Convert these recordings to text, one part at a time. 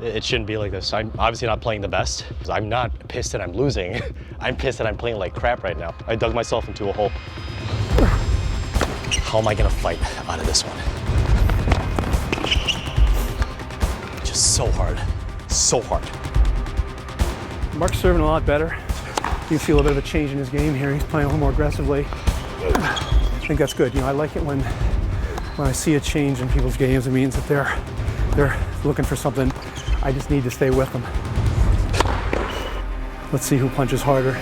It shouldn't be like this. I'm obviously not playing the best. I'm not pissed that I'm losing. I'm pissed that I'm playing like crap right now. I dug myself into a hole. How am I gonna fight out of this one? Just so hard, so hard. Mark's serving a lot better. You can feel a bit of a change in his game here. He's playing a little more aggressively. I think that's good. You know, I like it when I see a change in people's games. It means that they're looking for something. I just need to stay with them. Let's see who punches harder.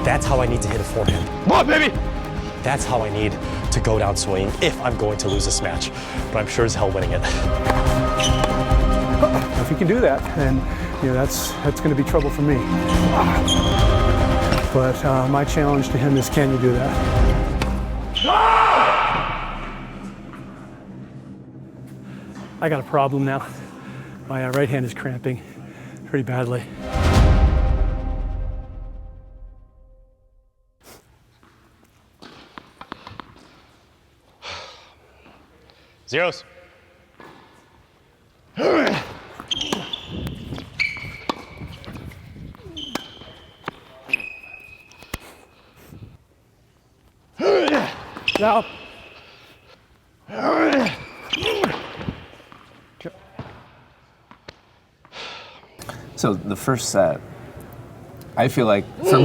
That's how I need to hit a forehand. Come on, baby! That's how I need to go down swinging if I'm going to lose this match. But I'm sure as hell winning it. If you can do that, then you know that's going to be trouble for me. But my challenge to him is, can you do that? I got a problem now. My right hand is cramping pretty badly. Zeros. Now. So the first set, I feel like for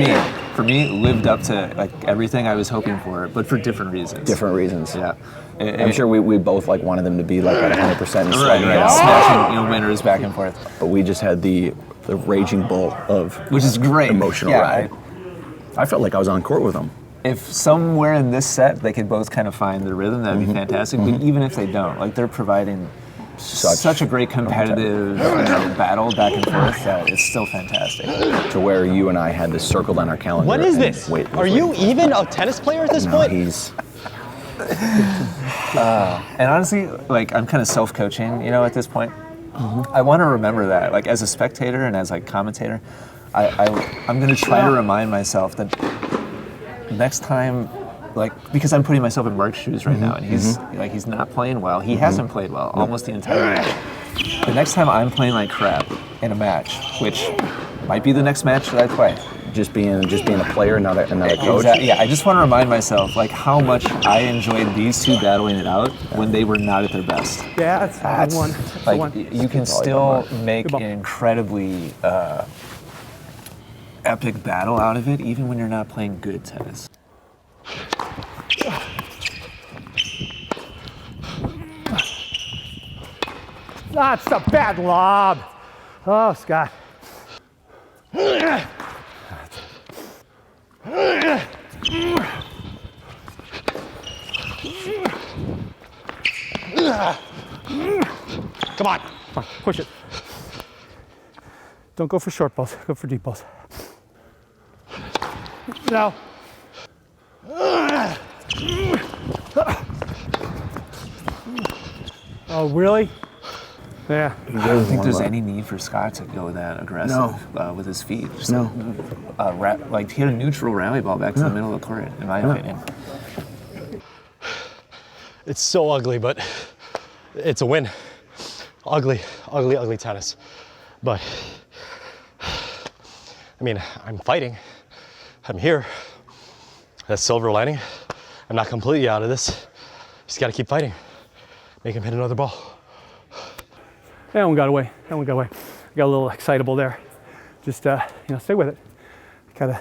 me, lived up to like everything I was hoping for, but for different reasons. Different reasons. Yeah. I'm sure we both like wanted them to be like at 100% and sliding right. out. Smashing, winners back and forth. But we just had the raging bull of which is great. Emotional ride. I felt like I was on court with them. If somewhere in this set they could both kind of find the rhythm, that'd be fantastic. But even if they don't, like they're providing such a great competitive battle back and forth that it's still fantastic. To where you and I had this circled on our calendar. What is this? Are you even a tennis player at this point? He's. And honestly, like I'm kind of self-coaching, at this point. I want to remember that, like as a spectator and as like commentator, I'm going to try to remind myself that next time, like because I'm putting myself in Mark's shoes right now, and he's not playing well. He hasn't played well almost the entire match. The next time I'm playing like crap in a match, which might be the next match that I play. Just being a player, not a coach. Exactly. Yeah, I just want to remind myself like how much I enjoyed these two battling it out when they were not at their best. Yeah, that's one. Like you can still make an incredibly epic battle out of it, even when you're not playing good tennis. That's a bad lob. Oh, Scott. Come on. Come on, push it. Don't go for short balls, go for deep balls. Now. Oh, really? Yeah. I don't think there's any need for Scott to go that aggressive with his feet. Just like hit a neutral rally ball back to the middle of the court, in my opinion. It's so ugly, but it's a win. Ugly, ugly, ugly tennis. But, I mean, I'm fighting. I'm here. That's silver lining. I'm not completely out of this. Just gotta keep fighting. Make him hit another ball. That one got away. That one got away. Got a little excitable there. Just, stay with it. Gotta,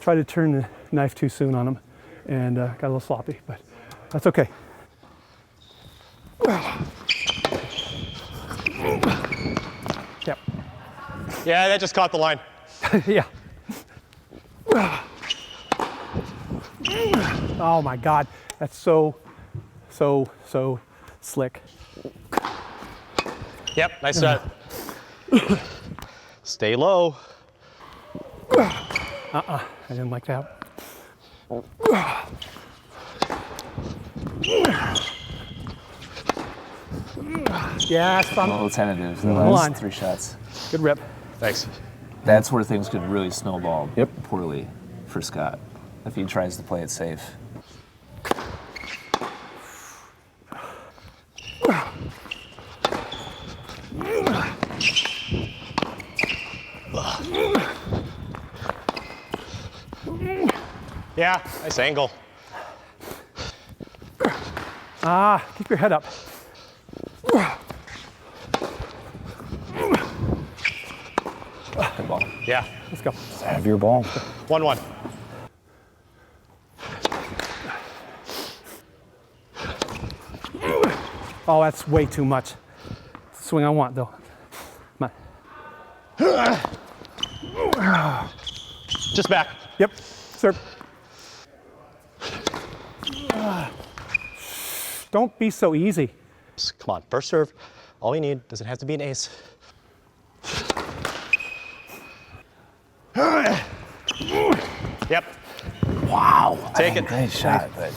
try to turn the knife too soon on him, and got a little sloppy, but that's okay. Yep. Yeah, that just caught the line. Yeah. Oh my God, that's so slick. Yep, nice shot. Stay low. I didn't like that. Yeah, it's A fun. little tentative. Hold on. 3 shots. Good rip. Thanks. That's where things could really snowball poorly for Scott if he tries to play it safe. Yeah, nice angle. Keep your head up. Good ball. Yeah, Let's go. Have your ball. 1-1. Oh, that's way too much. It's the swing I want, though. Come on. Just back. Yep. Serve. Don't be so easy. Come on, first serve. All we need, doesn't have to be an ace. Yep, Wow. take it. Great shot, but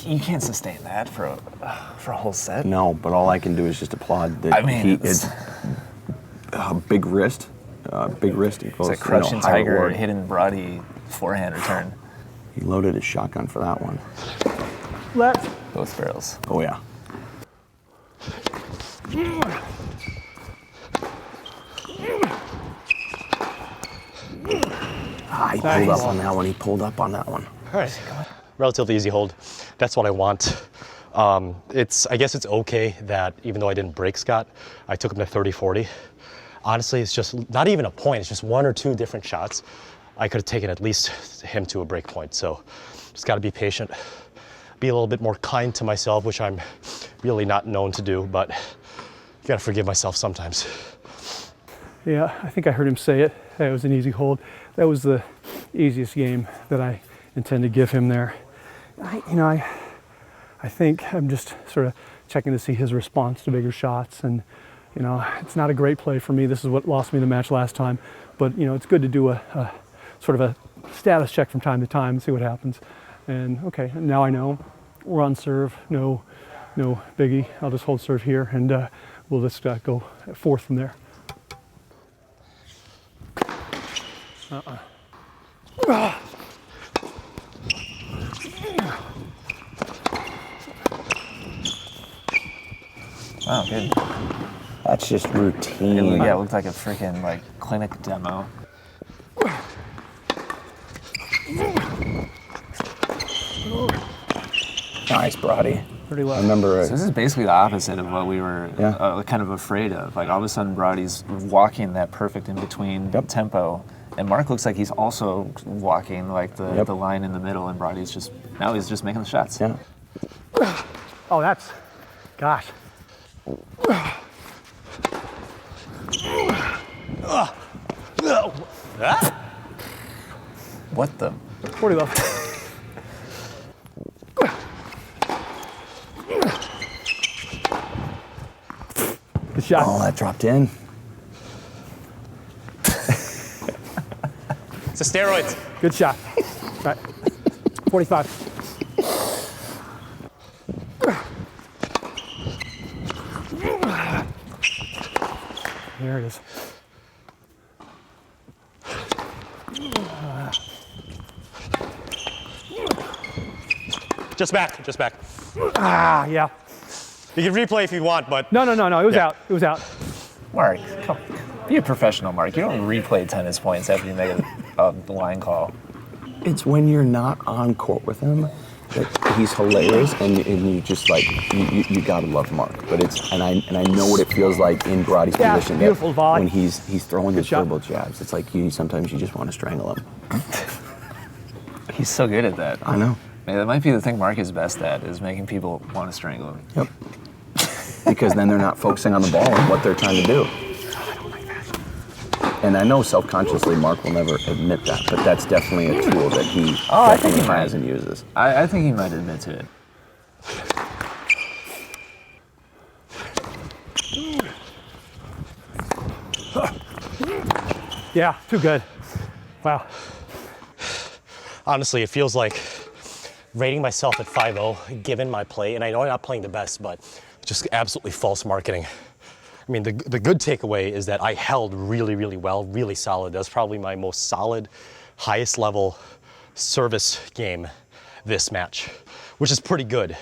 you can't sustain that for a whole set. No, but all I can do is just applaud that I mean, it's a big wrist. Big wrist equals, It's like crouching high tiger, reward. hidden broady forehand return. He loaded his shotgun for that one. Left. Both barrels. Oh yeah. He pulled up on that one. He pulled up on that one. All right, relatively easy hold. That's what I want. I guess it's okay that even though I didn't break Scott, I took him to 30-40. Honestly, it's just not even a point. It's just one or two different shots. I could have taken at least him to a break point. So just got to be patient, be a little bit more kind to myself, which I'm really not known to do, but you got to forgive myself sometimes. Yeah, I think I heard him say it. That was an easy hold. That was the easiest game that I intend to give him there. I think I'm just sort of checking to see his response to bigger shots, and it's not a great play for me. This is what lost me the match last time, but it's good to do a sort of a status check from time to time and see what happens. And okay, now I know we're on serve. No biggie. I'll just hold serve here, and we'll just go fourth from there. Wow, good. That's just routine. Yeah, it looked like a freaking clinic demo. Nice, Brody. Pretty low. I remember. So this is basically the opposite of what we were kind of afraid of. Like all of a sudden, Brody's walking that perfect in between tempo, and Mark looks like he's also walking the line in the middle, and Brody's just making the shots. Yeah. Oh, that's, gosh. What the? 40 left. Good shot. Oh, that dropped in. It's the steroids. Good shot. Right. 45. There it is. Just back, just back. Yeah. You can replay if you want, but No. It was out. It was out. Mark, come on. Be a professional, Mark. You don't replay tennis points after you make a line call. It's when you're not on court with him that he's hilarious, and you just you gotta love Mark. But and I know what it feels like in Brody's position. Beautiful volley. When he's throwing his shot. turbo jabs. It's like sometimes you just want to strangle him. He's so good at that. I know. Man, that might be the thing Mark is best at, is making people want to strangle him. Yep. Because then they're not focusing on the ball and what they're trying to do. And I know self-consciously Mark will never admit that, but that's definitely a tool that he definitely has and uses. I think he might admit to it. Yeah, too good. Wow. honestly, it feels like rating myself at 5-0, given my play, and I know I'm not playing the best, but just absolutely false marketing. I mean, the good takeaway is that I held really, really well, really solid. That was probably my most solid, highest level service game this match, which is pretty good.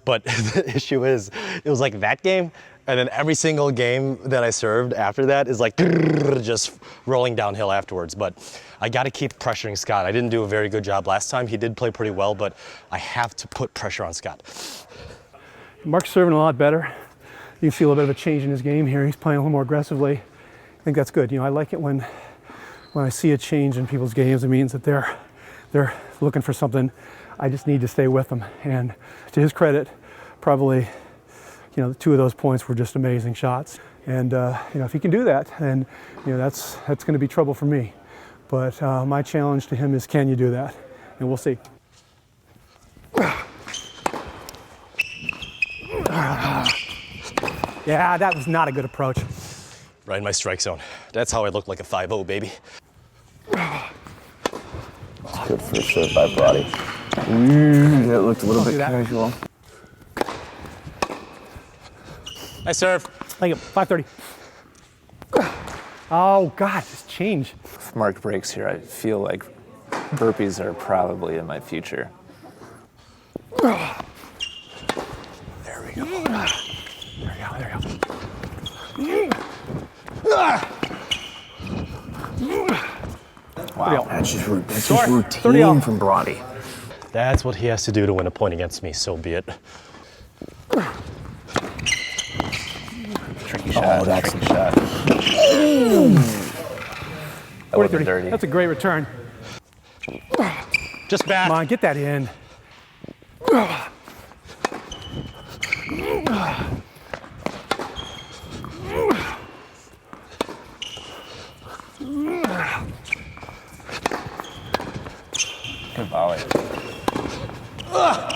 But the issue is, it was like that game, And then every single game that I served after that is like just rolling downhill afterwards. But I got to keep pressuring Scott. I didn't do a very good job last time. He did play pretty well, but I have to put pressure on Scott. Mark's serving a lot better. You can feel a bit of a change in his game here. He's playing a little more aggressively. I think that's good. You know, I like it when I see a change in people's games. It means that they're looking for something. I just need to stay with them. And to his credit, probably, you know, 2 of those points were just amazing shots. And you know, if he can do that, then you know that's going to be trouble for me. But my challenge to him is, can you do that? And we'll see. Yeah, that was not a good approach. Right in my strike zone. That's how I look like a 5-0, baby. Good first serve by Brody. That looked a little bit casual. Nice serve. Thank you. 530. Oh, God, this change. If Mark breaks here, I feel like burpees are probably in my future. There we go. There we go. Wow. That's just routine from Brody. That's what he has to do to win a point against me, so be it. Tricky shot. That's tricky shot. That wasn't dirty. That's a great return. Just back. Come on, get that in. Good volley.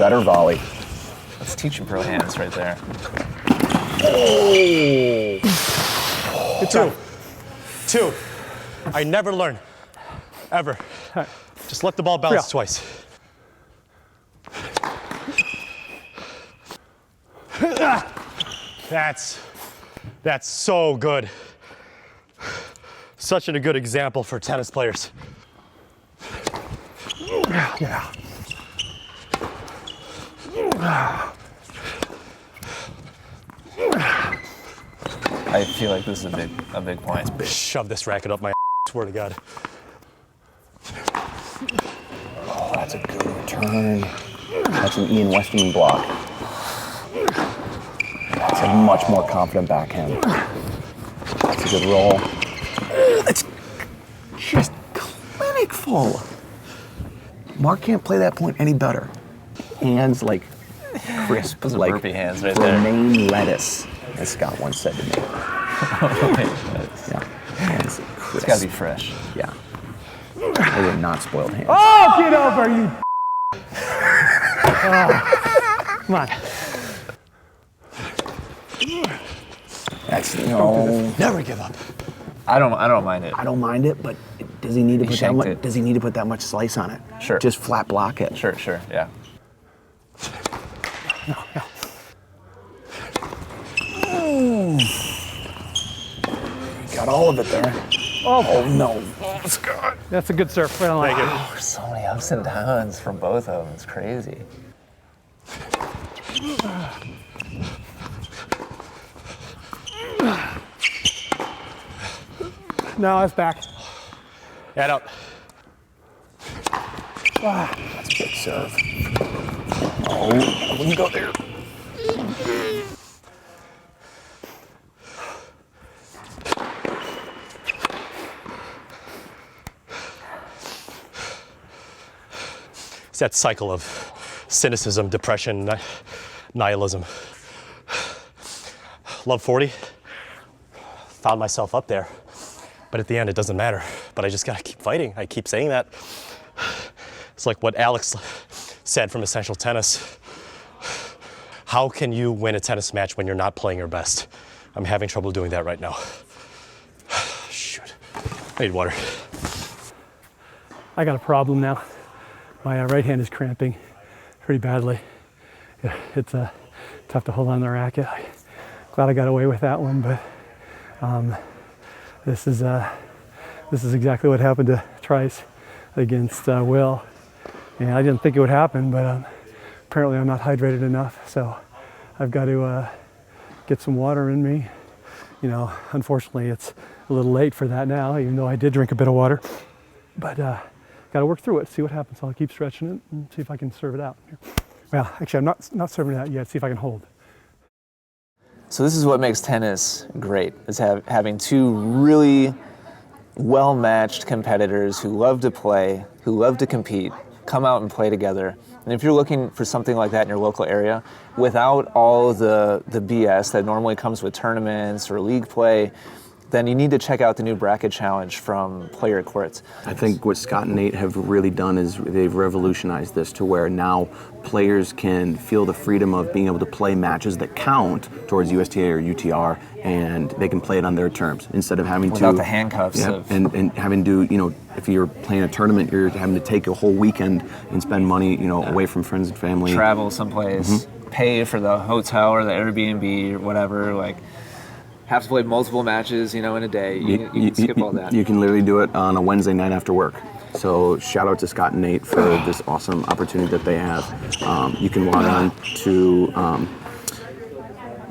better volley. Let's teach him pro hands right there. Oh. Two. I never learn. Ever. Just let the ball bounce twice. That's so good. Such a good example for tennis players. Yeah. I feel like this is a big point. Shove this racket up my swear to God. Oh, that's a good return. That's an Ian Westerman block. That's a much more confident backhand. That's a good roll. It's just clinical. Mark can't play that point any better. Hands like crisp, Those are like burpee hands right there. romaine lettuce, as Scott once said to me. Yeah, hands crisp. It's gotta be fresh. Yeah. Those are not spoiled hands. Oh, get over, you. Oh. Come on. That's no. Never give up. I don't mind it. I don't mind it, but does he need to put that shanked much? it. Does he need to put that much slice on it? Sure. Just flat block it. Sure, yeah. Got all of it there. Oh no. Scott. That's a good serve. Right on line. There's so many ups and downs from both of them. It's crazy. No, it's back. Head out. That's a big serve. Oh, I wouldn't go there. It's that cycle of cynicism, depression, nihilism. Love 40. Found myself up there. But at the end, it doesn't matter. But I just gotta keep fighting. I keep saying that. It's like what Alex said from Essential Tennis. How can you win a tennis match when you're not playing your best? I'm having trouble doing that right now. Shoot. I need water. I got a problem now. My right hand is cramping pretty badly. Yeah, it's tough to hold on the racket. Glad I got away with that one, but this is exactly what happened to Trice against Will. And I didn't think it would happen, but apparently I'm not hydrated enough. So I've got to get some water in me. You know, unfortunately, it's a little late for that now, even though I did drink a bit of water. But got to work through it, see what happens. I'll keep stretching it and see if I can serve it out. Well, actually, I'm not serving it out yet. See if I can hold. So this is what makes tennis great, is having two really well-matched competitors who love to play, who love to compete, come out and play together. And if you're looking for something like that in your local area, without all the BS that normally comes with tournaments or league play, then you need to check out the new bracket challenge from Player Courts. I think what Scott and Nate have really done is they've revolutionized this to where now players can feel the freedom of being able to play matches that count towards USTA or UTR, and they can play it on their terms instead of having Without to the handcuffs and having to, you know, if you're playing a tournament, you're having to take a whole weekend and spend money, you know, away from friends and family. Travel someplace, pay for the hotel or the Airbnb or whatever, like have to play multiple matches, you know, in a day. You can skip all that. You can literally do it on a Wednesday night after work. So shout out to Scott and Nate for this awesome opportunity that they have. You can log on to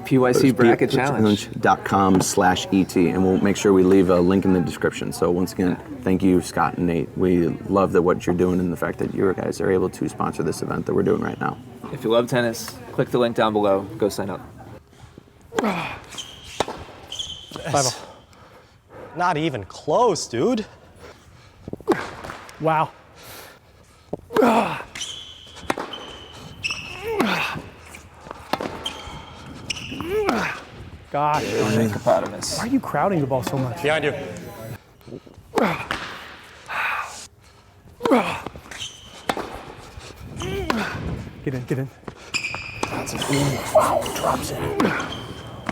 PYC Bracket Challenge. .com/ET, and we'll make sure we leave a link in the description. So once again, thank you, Scott and Nate. We love what you're doing and the fact that you guys are able to sponsor this event that we're doing right now. If you love tennis, click the link down below. Go sign up. Not even close, dude. Wow. Gosh, Hippopotamus. why are you crowding the ball so much? Behind you. Get in. Drops in.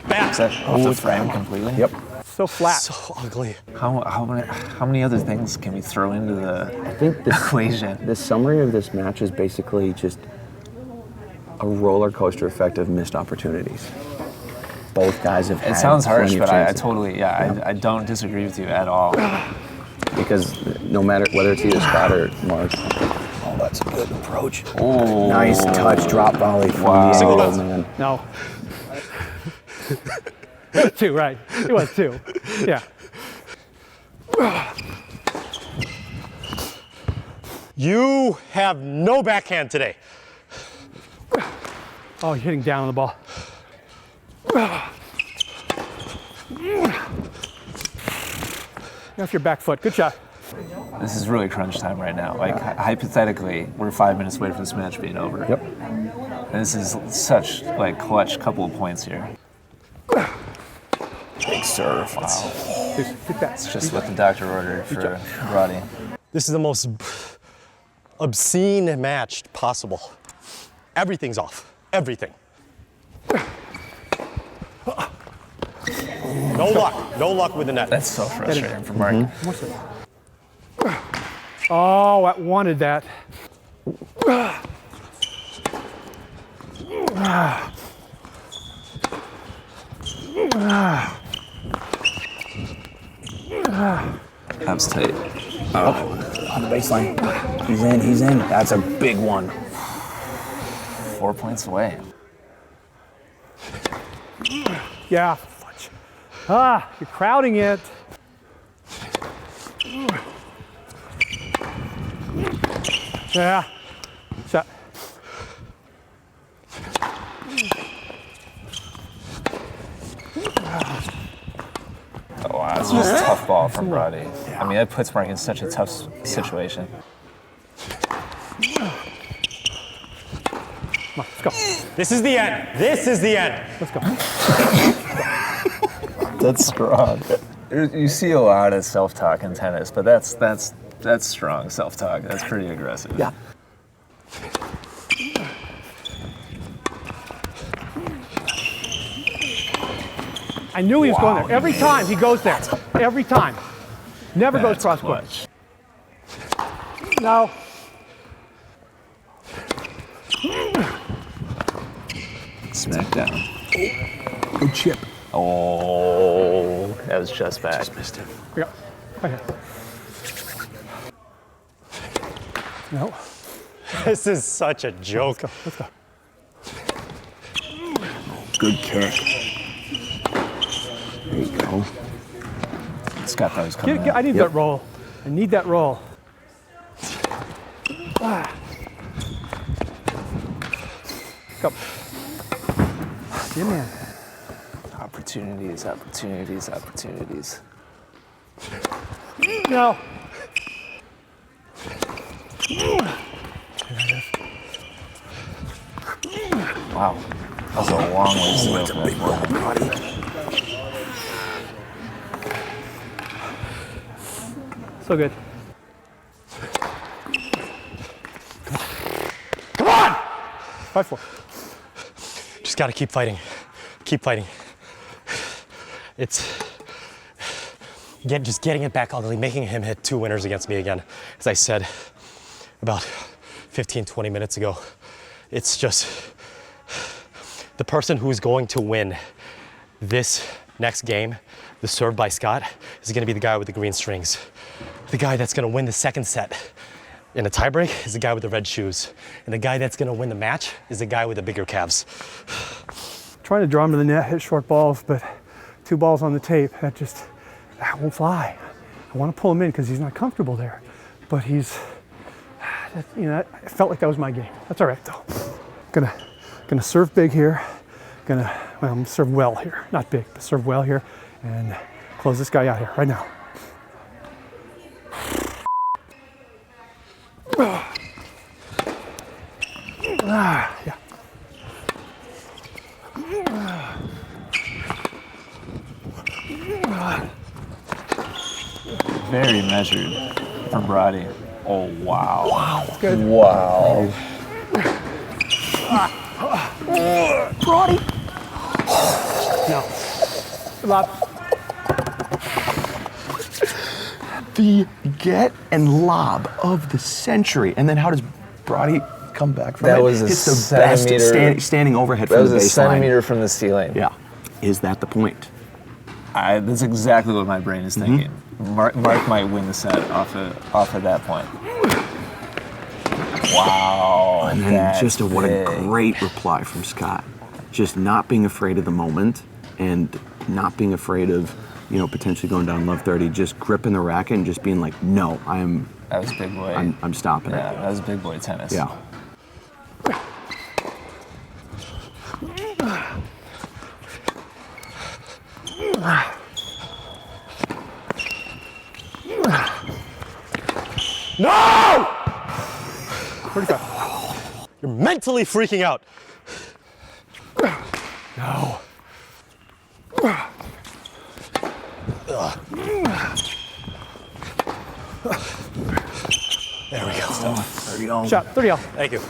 Back. Is that off the frame completely? Yep. So flat. So ugly. How many other things can we throw into the I think equation? the summary of this match is basically just a roller coaster effect of missed opportunities. Both guys have had It sounds harsh, plenty of but I chances. totally, I don't disagree with you at all. Because no matter whether it's either Scott or Mark. Oh, that's a good approach. Oh, Nice touch, drop volley from Wow. the Single angle, bounce. man. No. It was two, right? It was two. Yeah. You have no backhand today. Oh, you're hitting down on the ball. Off your back foot. Good shot. this is really crunch time right now. Like, hypothetically, we're 5 minutes away from this match being over. Yep. And this is such, like, clutch couple of points here. Big serve. Wow. Hit that. It's just what the doctor ordered for Roddy. This is the most obscene match possible. Everything's off. Everything. No luck. No luck with the net. That's so frustrating for Mark. Oh, I wanted that. That's tight. On the baseline. He's in. That's a big one. 4 points away. Yeah. Fudge. Ah, you're crowding it. Yeah. Shot. Oh, wow, that's just a tough ball from Roddy. I mean, that puts Mark in such a tough situation. Come on, let's go. This is the end. This is the end. Let's go. That's strong. You see a lot of self-talk in tennis, but that's strong self-talk. That's pretty aggressive. Yeah. I knew he was going there. Every time he goes there. Every time. Never goes cross court. No. Smack down. Good chip. Oh, that was just back. Just missed it. Here we go. Right here. No. This is such a joke. Let's go. Good kick. There you go. Scott thought he was coming I need that roll. I need that roll. Go. Yeah, man. Opportunities, opportunities, opportunities. No. Wow. That was a long way to go for that forehand. So good. Come on! 5-4. Just got to keep fighting. Keep fighting. It's just getting it back ugly, making him hit 2 winners against me again. As I said about 15, 20 minutes ago, it's just the person who's going to win this next game, the serve by Scott, is going to be the guy with the green strings. The guy that's going to win the second set in a tiebreak is the guy with the red shoes. And the guy that's going to win the match is the guy with the bigger calves. Trying to draw him to the net, hit short balls, but 2 balls on the tape, that won't fly. I want to pull him in because he's not comfortable there. But he's, it felt like that was my game. That's all right though. Gonna serve big here. Serve well here. Not big, but serve well here. And close this guy out here right now. Yeah. Very measured from Brody. Oh, wow. Wow. Good. Wow. Brody. No. Lob. The get and lob of the century. And then how does Brody come back from That it? was a Hits the best centimeter- standing overhead That from was the a baseline. centimeter from the ceiling. Yeah. Is that the point? That's exactly what my brain is thinking. Mark might win the set off of that point. Wow. And then that's what a big. great reply from Scott. Just not being afraid of the moment and not being afraid of, potentially going down love 30, just gripping the racket and just being like, no, That was big boy. I'm stopping Yeah, it. that was big boy tennis. Yeah. No! 45. You're mentally freaking out. No. There we go. There you go. Shot. 30 out. Thank you.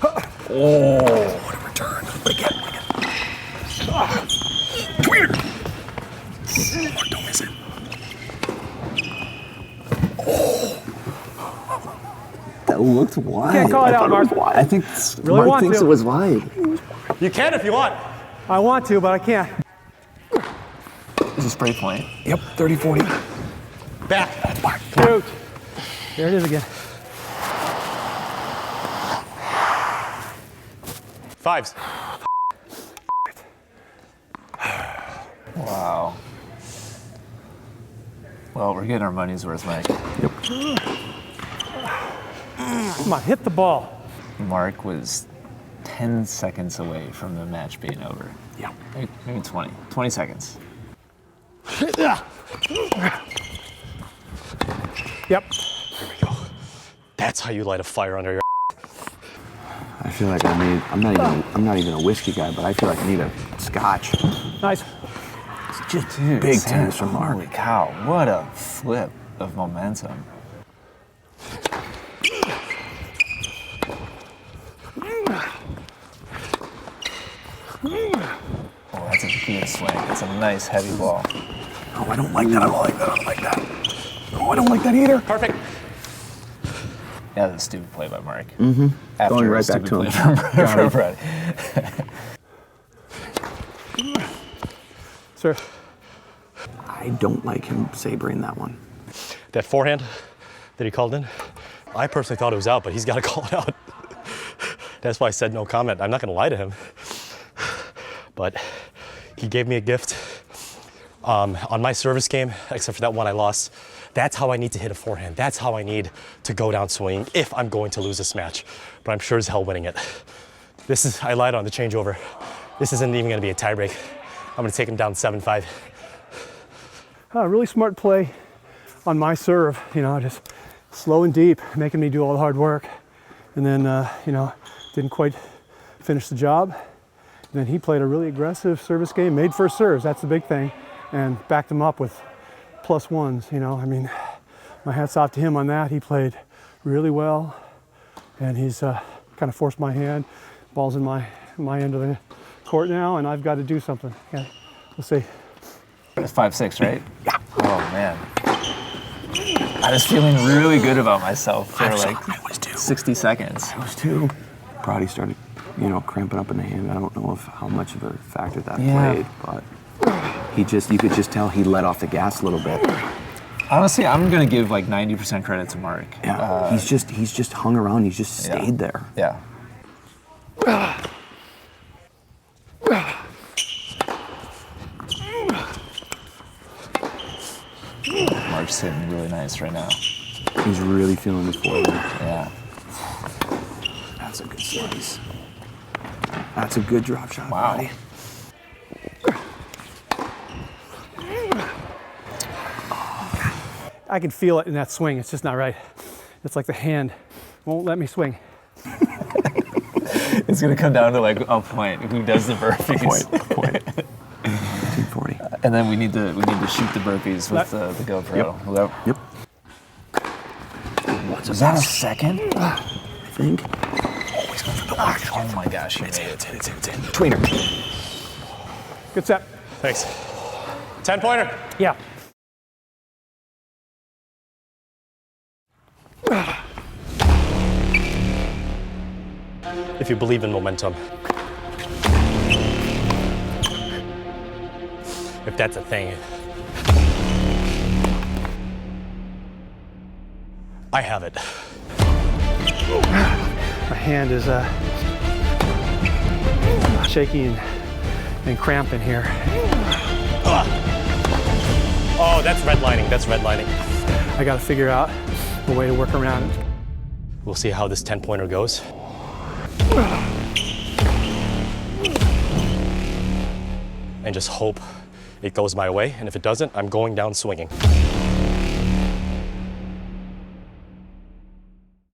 What a return. Again. Tweeter. Don't miss it. That looked wide. Can't call it out, Mark. I think Really Mark want thinks to. it was wide. You can if you want. I want to, but I can't. It's a spray point. Yep, 30-40. Back. Shoot. There it is again. 5s. Wow. Well, we're getting our money's worth, Mike. Come on, hit the ball. Mark was 10 seconds away from the match being over. Yeah. Maybe 20. 20 seconds. Yep. There we go. That's how you light a fire under your. I feel like I'm not even a whiskey guy, but I feel like I need a scotch. Nice. It's just Dude, big Sam, tennis from Mark. Holy cow, what a flip of momentum. Oh, that's a good swing. It's a nice heavy ball. Oh, I don't like that. I don't like that. I don't like that. Oh, I don't like that either. Perfect. Yeah, that's a stupid play by Mark. Mm-hmm. After Going a right back stupid to play him. from Brady. Sir. I don't like him sabering that one. That forehand that he called in, I personally thought it was out, but he's got to call it out. That's why I said no comment. I'm not going to lie to him. But He gave me a gift on my service game, except for that one I lost. That's how I need to hit a forehand. That's how I need to go down swinging if I'm going to lose this match. But I'm sure as hell winning it. I lied on the changeover. This isn't even gonna be a tiebreak. I'm gonna take him down 7-5. Really smart play on my serve, you know, just slow and deep, making me do all the hard work. And then, you know, didn't quite finish the job. And then he played a really aggressive service game, made first serves, that's the big thing, and backed him up with +1s, you know. I mean, my hat's off to him on that. He played really well, and he's kind of forced my hand. Ball's in my end of the court now, and I've got to do something. Okay, we'll see. It's 5-6, right? Yeah. Oh man, I was feeling really good about myself for like 60 seconds. I was too. Brody started, you know, cramping up in the hand. I don't know how much of a factor that played, but you could just tell he let off the gas a little bit. Honestly, I'm gonna give like 90% credit to Mark. Yeah, he's just hung around. He's just stayed there. Yeah. Mark's hitting really nice right now. He's really feeling his forward. Yeah. That's a good slice. That's a good drop shot, Wow. buddy. I can feel it in that swing. It's just not right. It's like the hand won't let me swing. It's gonna come down to like a point. Who does the burpees? Point. 240. And then we need to shoot the burpees with the GoPro. Yep. Was that a second? I think. Oh, he's going for the block. Oh my gosh, he made it. It's in. Tweener. Good set. Thanks. 10-pointer. Yeah. If you believe in momentum. If that's a thing. I have it. My hand is shaky and cramping here. Oh, that's redlining. That's redlining. I got to figure out a way to work around it. We'll see how this 10-pointer goes. And just hope it goes my way. And if it doesn't, I'm going down swinging.